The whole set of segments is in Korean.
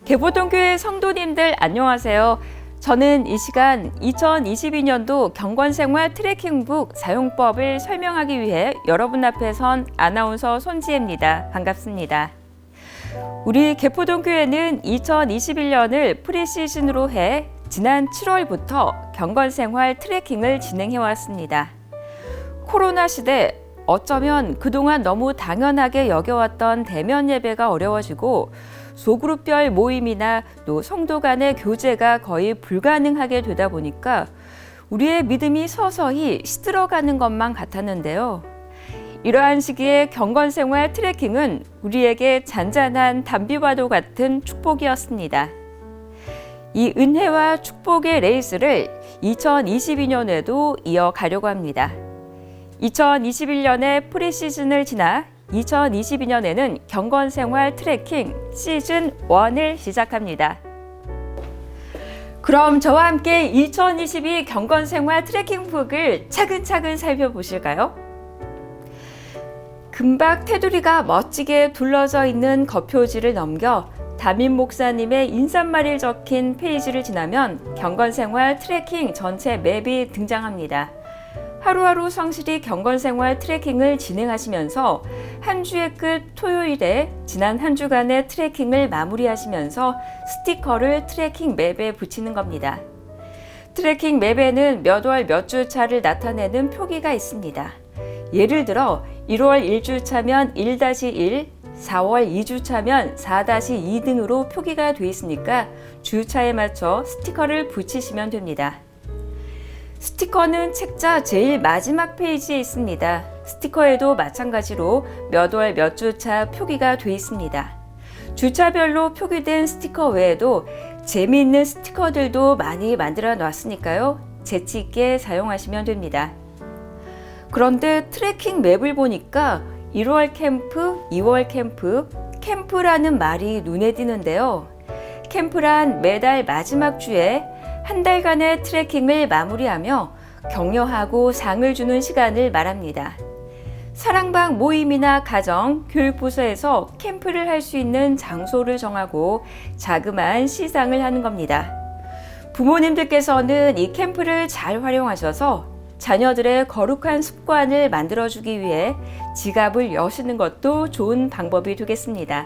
개포동교회 성도님들 안녕하세요. 저는 이 시간 2022년도 경건생활 트래킹북 사용법을 설명하기 위해 여러분 앞에 선 아나운서 손지혜입니다. 반갑습니다. 우리 개포동교회는 2021년을 프리시즌으로 해 지난 7월부터 경건생활 트래킹을 진행해 왔습니다. 코로나 시대 어쩌면 그동안 너무 당연하게 여겨왔던 대면 예배가 어려워지고 소그룹별 모임이나 또 성도 간의 교제가 거의 불가능하게 되다 보니까 우리의 믿음이 서서히 시들어가는 것만 같았는데요. 이러한 시기에 경건생활 트래킹은 우리에게 잔잔한 단비와도 같은 축복이었습니다. 이 은혜와 축복의 레이스를 2022년에도 이어가려고 합니다. 2021년의 프리시즌을 지나 2022년에는 경건생활 트래킹 시즌 1을 시작합니다. 그럼 저와 함께 2022 경건생활 트래킹북을 차근차근 살펴보실까요? 금박 테두리가 멋지게 둘러져 있는 겉표지를 넘겨 담임 목사님의 인사말이 적힌 페이지를 지나면 경건생활 트래킹 전체 맵이 등장합니다. 하루하루 성실히 경건생활 트래킹을 진행하시면서 한 주의 끝 토요일에 지난 한 주간의 트래킹을 마무리하시면서 스티커를 트래킹 맵에 붙이는 겁니다. 트래킹 맵에는 몇 월 몇 주 차를 나타내는 표기가 있습니다. 예를 들어 1월 1주 차면 1-1, 4월 2주 차면 4-2 등으로 표기가 되어 있으니까 주차에 맞춰 스티커를 붙이시면 됩니다. 스티커는 책자 제일 마지막 페이지에 있습니다. 스티커에도 마찬가지로 몇 월 몇 주차 표기가 되어 있습니다. 주차별로 표기된 스티커 외에도 재미있는 스티커들도 많이 만들어 놨으니까요. 재치 있게 사용하시면 됩니다. 그런데 트래킹 맵을 보니까 1월 캠프, 2월 캠프, 캠프라는 말이 눈에 띄는데요. 캠프란 매달 마지막 주에 한 달간의 트래킹을 마무리하며 격려하고 상을 주는 시간을 말합니다. 사랑방 모임이나 가정, 교육부서에서 캠프를 할 수 있는 장소를 정하고 자그마한 시상을 하는 겁니다. 부모님들께서는 이 캠프를 잘 활용하셔서 자녀들의 거룩한 습관을 만들어주기 위해 지갑을 여시는 것도 좋은 방법이 되겠습니다.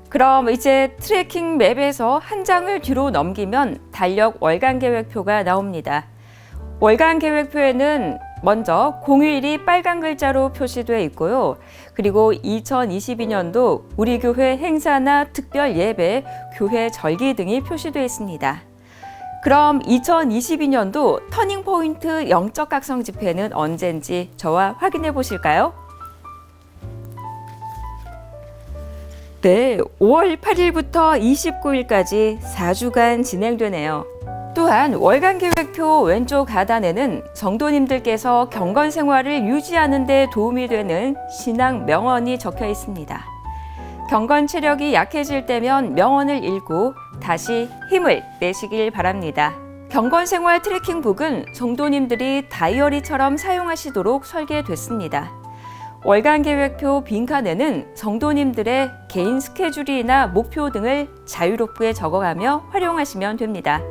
그럼 이제 트래킹 맵에서 한 장을 뒤로 넘기면 달력 월간 계획표가 나옵니다. 월간 계획표에는 먼저 공휴일이 빨간 글자로 표시되어 있고요. 그리고 2022년도 우리 교회 행사나 특별 예배, 교회 절기 등이 표시되어 있습니다. 그럼 2022년도 터닝포인트 영적 각성 집회는 언젠지 저와 확인해 보실까요? 네, 5월 8일부터 29일까지 4주간 진행되네요. 또한 월간 계획표 왼쪽 하단에는 성도님들께서 경건 생활을 유지하는 데 도움이 되는 신앙 명언이 적혀 있습니다. 경건 체력이 약해질 때면 명언을 읽고 다시 힘을 내시길 바랍니다. 경건 생활 트래킹북은 성도님들이 다이어리처럼 사용하시도록 설계됐습니다. 월간 계획표 빈칸에는 성도님들의 개인 스케줄이나 목표 등을 자유롭게 적어가며 활용하시면 됩니다.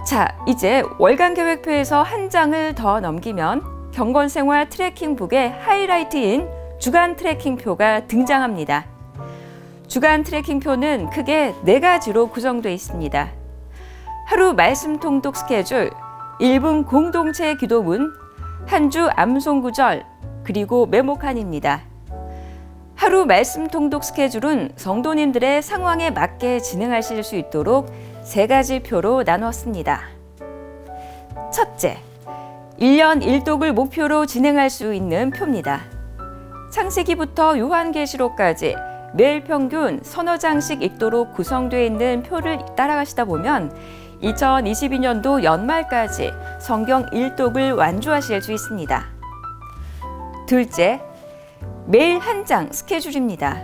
자, 이제 월간 계획표에서 한 장을 더 넘기면 경건생활 트래킹북의 하이라이트인 주간 트래킹표가 등장합니다. 주간 트래킹표는 크게 4가지로 구성되어 있습니다. 하루 말씀 통독 스케줄, 1분 공동체 기도문, 한 주 암송 구절, 그리고 메모칸입니다. 하루 말씀 통독 스케줄은 성도님들의 상황에 맞게 진행하실 수 있도록 3가지 표로 나눴습니다. 첫째, 1년 1독을 목표로 진행할 수 있는 표입니다. 창세기부터 요한계시록까지 매일 평균 서너 장씩 읽도록 구성되어 있는 표를 따라가시다 보면 2022년도 연말까지 성경 1독을 완주하실 수 있습니다. 둘째, 매일 한 장 스케줄입니다.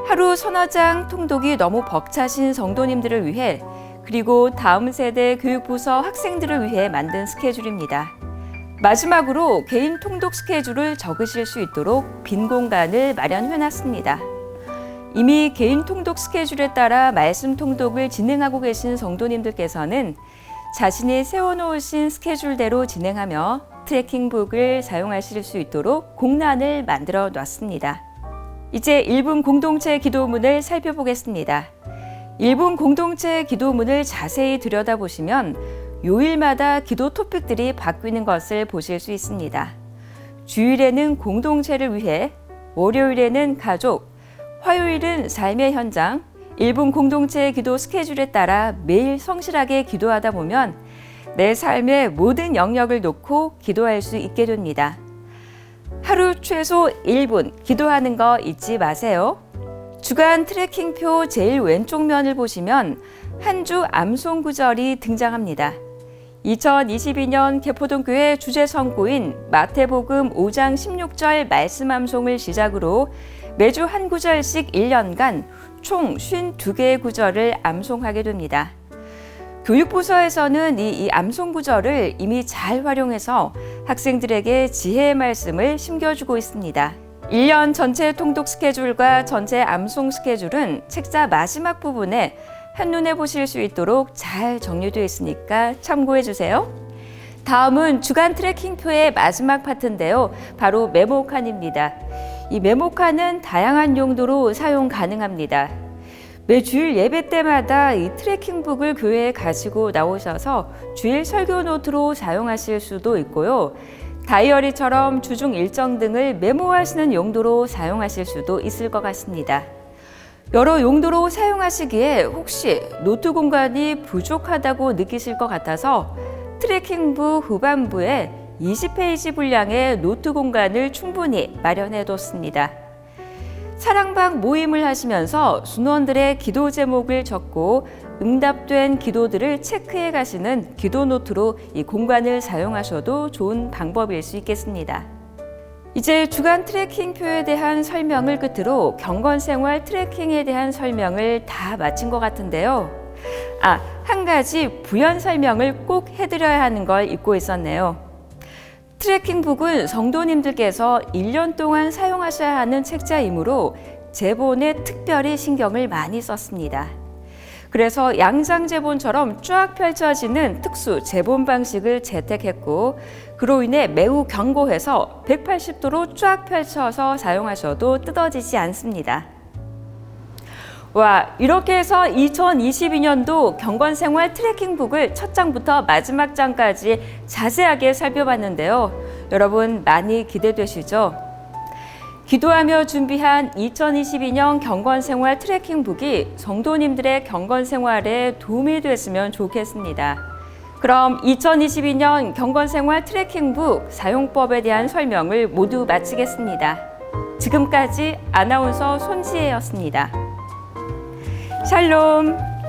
하루 서너 장 통독이 너무 벅차신 성도님들을 위해 그리고 다음 세대 교육부서 학생들을 위해 만든 스케줄입니다. 마지막으로 개인 통독 스케줄을 적으실 수 있도록 빈 공간을 마련해놨습니다. 이미 개인 통독 스케줄에 따라 말씀 통독을 진행하고 계신 성도님들께서는 자신이 세워놓으신 스케줄대로 진행하며 트래킹북을 사용하실 수 있도록 공란을 만들어 놨습니다. 이제 1분 공동체 기도문을 살펴보겠습니다. 1분 공동체 기도문을 자세히 들여다보시면 요일마다 기도 토픽들이 바뀌는 것을 보실 수 있습니다. 주일에는 공동체를 위해, 월요일에는 가족, 화요일은 삶의 현장, 1분 공동체 기도 스케줄에 따라 매일 성실하게 기도하다 보면 내 삶의 모든 영역을 놓고 기도할 수 있게 됩니다. 하루 최소 1분 기도하는 거 잊지 마세요. 주간 트래킹표 제일 왼쪽 면을 보시면 한 주 암송 구절이 등장합니다. 2022년 개포동교회 주제 선고인 마태복음 5장 16절 말씀 암송을 시작으로 매주 한 구절씩 1년간 총 52개의 구절을 암송하게 됩니다. 교육부서에서는 이 암송 구절을 이미 잘 활용해서 학생들에게 지혜의 말씀을 심겨주고 있습니다. 1년 전체 통독 스케줄과 전체 암송 스케줄은 책자 마지막 부분에 한눈에 보실 수 있도록 잘 정리되어 있으니까 참고해 주세요. 다음은 주간 트래킹표의 마지막 파트인데요. 바로 메모칸입니다. 이 메모칸은 다양한 용도로 사용 가능합니다. 매 주일 예배 때마다 이 트래킹북을 교회에 가지고 나오셔서 주일 설교 노트로 사용하실 수도 있고요. 다이어리처럼 주중 일정 등을 메모하시는 용도로 사용하실 수도 있을 것 같습니다. 여러 용도로 사용하시기에 혹시 노트 공간이 부족하다고 느끼실 것 같아서 트래킹북 후반부에 20페이지 분량의 노트 공간을 충분히 마련해 뒀습니다. 사랑방 모임을 하시면서 순원들의 기도 제목을 적고 응답된 기도들을 체크해 가시는 기도 노트로 이 공간을 사용하셔도 좋은 방법일 수 있겠습니다. 이제 주간 트래킹표에 대한 설명을 끝으로 경건생활 트래킹에 대한 설명을 다 마친 것 같은데요. 한 가지 부연 설명을 꼭 해드려야 하는 걸 잊고 있었네요. 트래킹북은 성도님들께서 1년 동안 사용하셔야 하는 책자이므로 제본에 특별히 신경을 많이 썼습니다. 그래서 양장 제본처럼 쫙 펼쳐지는 특수 제본 방식을 채택했고 그로 인해 매우 견고해서 180도로 쫙 펼쳐서 사용하셔도 뜯어지지 않습니다. 이렇게 해서 2022년도 경건생활 트래킹북을 첫 장부터 마지막 장까지 자세하게 살펴봤는데요. 여러분 많이 기대되시죠? 기도하며 준비한 2022년 경건생활 트래킹북이 성도님들의 경건생활에 도움이 됐으면 좋겠습니다. 그럼 2022년 경건생활 트래킹북 사용법에 대한 설명을 모두 마치겠습니다. 지금까지 아나운서 손지혜였습니다. 샬롬!